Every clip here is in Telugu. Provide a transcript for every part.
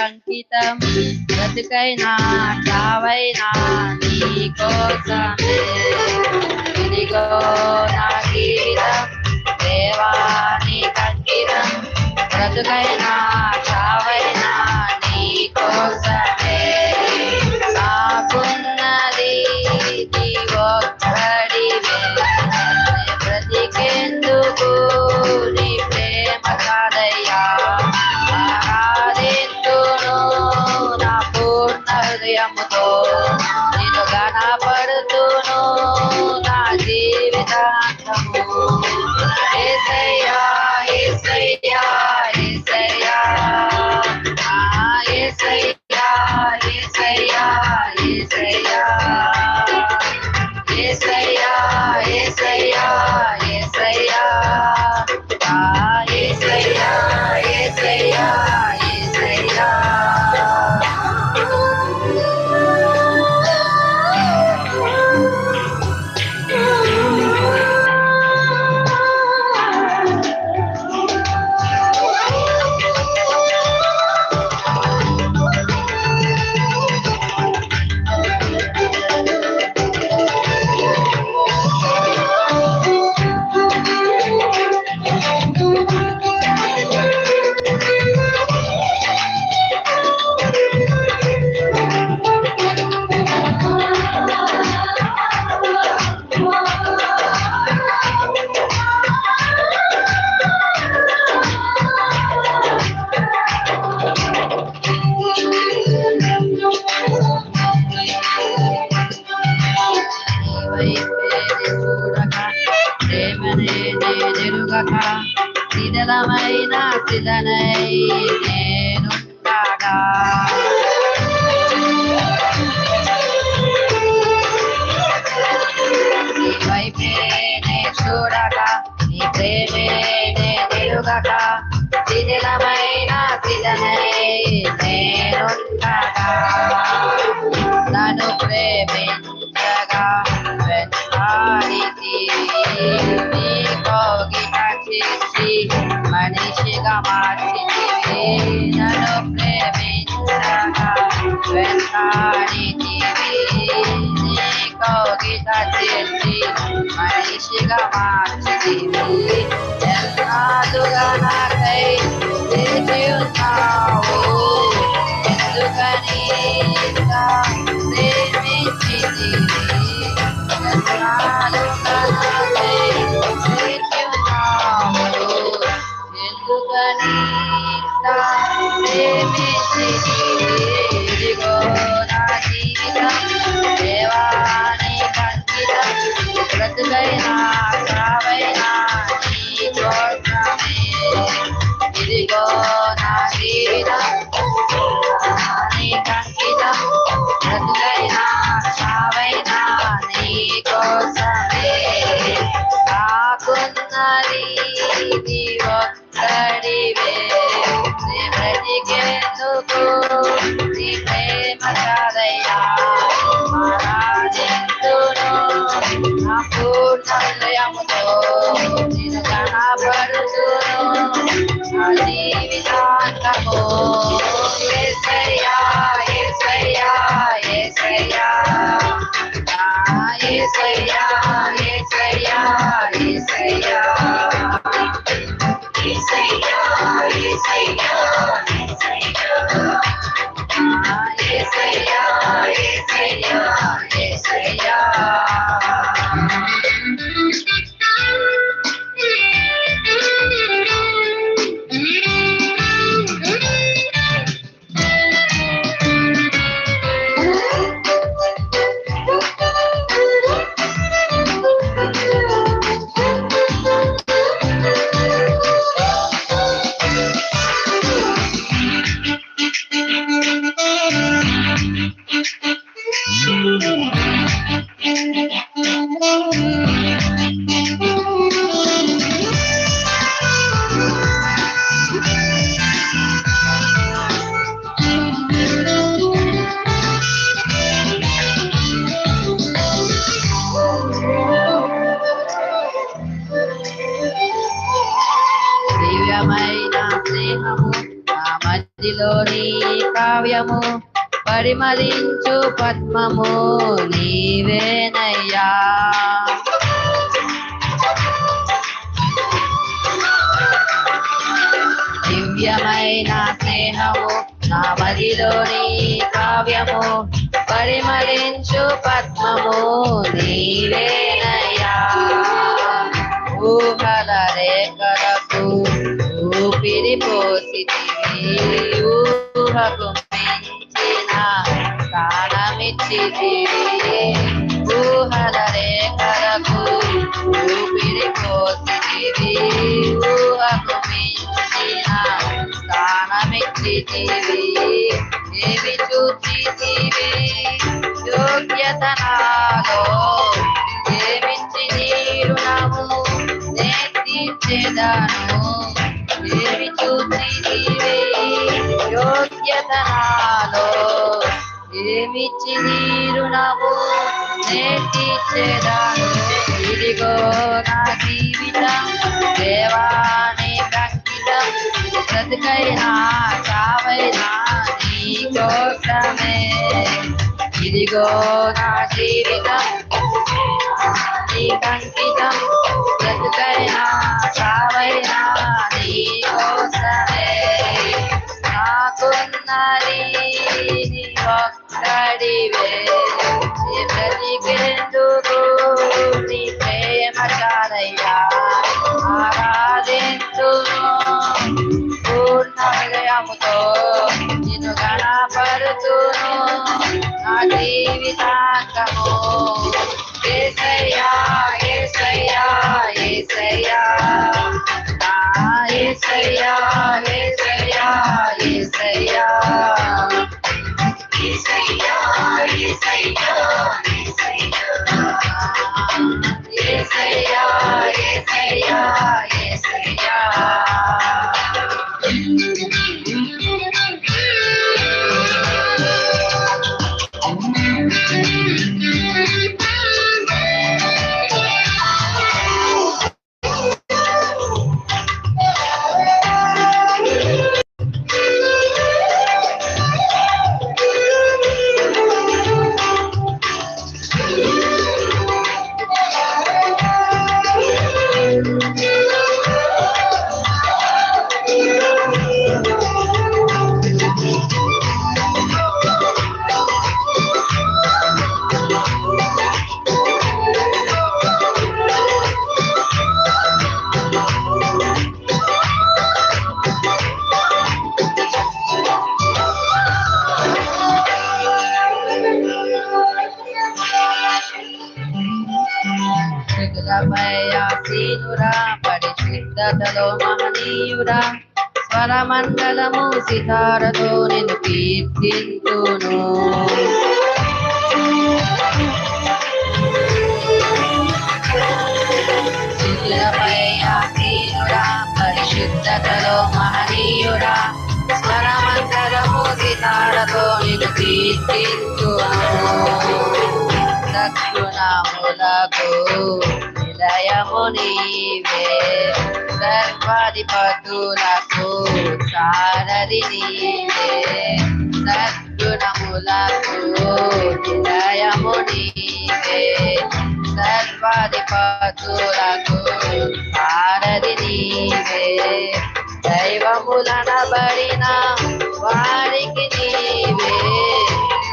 అంకితం బ్రతుకైనా చావైనా నీ కోసమే ఇదిగో నా జీవితం దేవా నీకంకితం బ్రతుకైనా చావైనా నీ కోసమే నాకున్నది నీ ఒక్కడివే బ్రతికేందుకు నీ ప్రేమ కాదయ్యా హృదయముతో నేను గణపడుతును నా జీవితాంతము యేసయ్యా యేసయ్యా యేసయ్యా యేసయ్యా యేసయ్యా యేసయ్యా యేసయ్యా యేసయ్యా యేసయ్యా యేసయ్యా యేసయ్యా యేసయ్యా సిద్ధమైన సిద్ధనై నేనుండగా నీ వైపే నే చూడగా నీ ప్రేమే నే నిలుగక సిద్ధమైన సిద్ధనై నేనుండగా నన్ను ప్రేమించగా వెంటాడితి నీ కోగిట చేసి మనిషిగా మార్చితివి నన్ను ప్రేమించగా వెంటాడితివి నీ కోగిట చేసి మనిషిగా మార్చితివి ఎన్నాళ్ళుగా నాకై చేసి ఉన్నావు ఎందుకని ఇంత ప్రేమించితివి ఎన్నాళ్ళుగా నాకై చేసి ఉన్నావు ఎందుకని ఇంత ప్రేమించితివి ఇదిగో నా జీవితం దేవా నీకంకితం బ్రతుకైనా చావైనా నీ కోసమే ఇదిగో నా జీవితం నీకంకితం బ్రతుకైనా చావైనా నీ కోసమే నాకున్నది నీ ఒక్కడివే నీ బ్రతికేందుకు నీ ప్రేమ కాదయ్యా ఆరాధింతును నా పూర్ణ హృదయముతో నేను గణపడుతును నా జీవితాంతము యేసయ్యా యేసయ్యా యేసయ్యా యేసయ్యా యేసయ్యా యేసయ్యా యేసయ్యా యేసయ్యా యేసయ్యా యేసయ్యా యేసయ్యా పరిమళించు పద్మము నీవేనయ్యా. దివ్యమైన స్నేహము నా మదిలోని కావ్యము పరిమళించు పద్మము నీవేనయ్యా. ఊహల రేఖలకు ఊపిరి పోసితివి, ఊహకు మించిన స్థానమిచ్చితివి. ఊహల రేఖలకు ఊపిరి పోసితివి, ఊహకు మించిన స్థానమిచ్చితివి. ఏమి చూచితివి యోగ్యత నాలో, ఏమిచ్చి నీ రుణము నే తీర్చెదను. ఏమి చూచితివి యోగ్యత నాలో, ఏమిచ్చి నీ రుణము నే తీర్చెదను. ఇదిగో నా జీవితం దేవాని అంకితం, బ్రతుకైనా చావైనా నీ కోసమే. ఇదిగో నా జీవితం నీకంకితం, బ్రతుకైనా చావైనా నీ కోసమే. నాకున్నది నీ ఒక్కడివే, నీ బ్రతికేందుకు నీ ప్రేమ చాలయ్యా. ఆరాధించును పూర్ణ హృదయముతో, నిన్ను గణపరుచును నా జీవితాంతము. యేసయ్యా యేసయ్యా యేసయ్యా, నా యేసయ్యా యేసయ్యా యేసయ్యా. యేసయ్యా యేసయ్యా యేసయ్యా, యేసయ్యా యేసయ్యా. పరిశుద్ధతలో మహనీయుడా, స్వరమండలము సితారతో నిన్ను కీర్తింతును. పరిశుద్ధతలో మహనీయుడా, స్వరమండలము సితారతో నిన్ను కీర్తింతును. సద్గుణములకు నిలయము నీవే, సర్వాధిపతులకు సారథి నీవే. సద్గుణములకు నిలయము నీవే, సర్వాధిపతులకు సారథి నీవే. దైవములనబడిన వారికి నీవే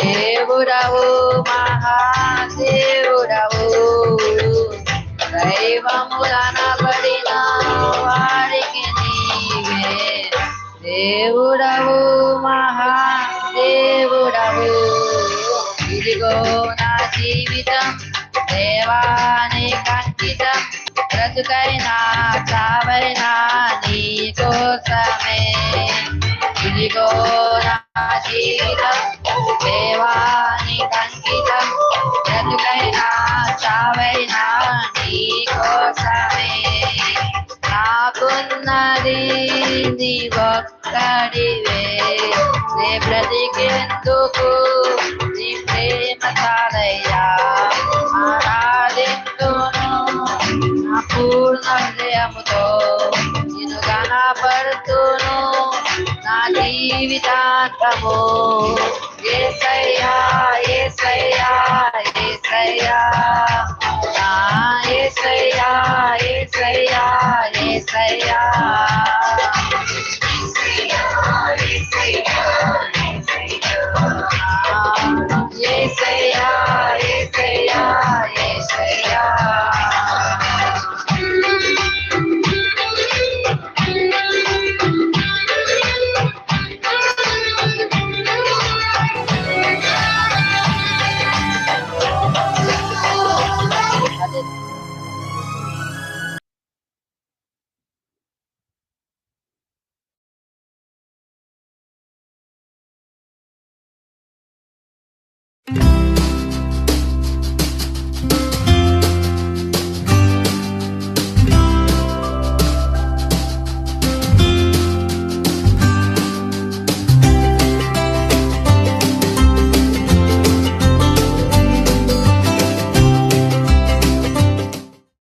దేవుడవు, మహాదేవుడవు. దైవములనబడిన వారికి నీవే దేవుడవు, మహాదేవుడవు. ఇదిగో నా జీవితం దేవానికంకితం, బ్రతుకైనా చావైనా నీ కోసమే. ఇదిగో నా జీవితం దేవానికంకితం, బ్రతుకైనా చావైనా నీ కోసమే. నాకున్నది నీ ఒక్కడివే, నే బ్రతికేందుకు నీ ప్రేమ చాలయ్యా. ఆరాధించును నా పూర్ణ హృదయముతో, నిన్ను గణపరుచును నా జీవితాంతము. యేసయ్యా యేసయ్యా యేసయ్యా యేసయ్యా అదే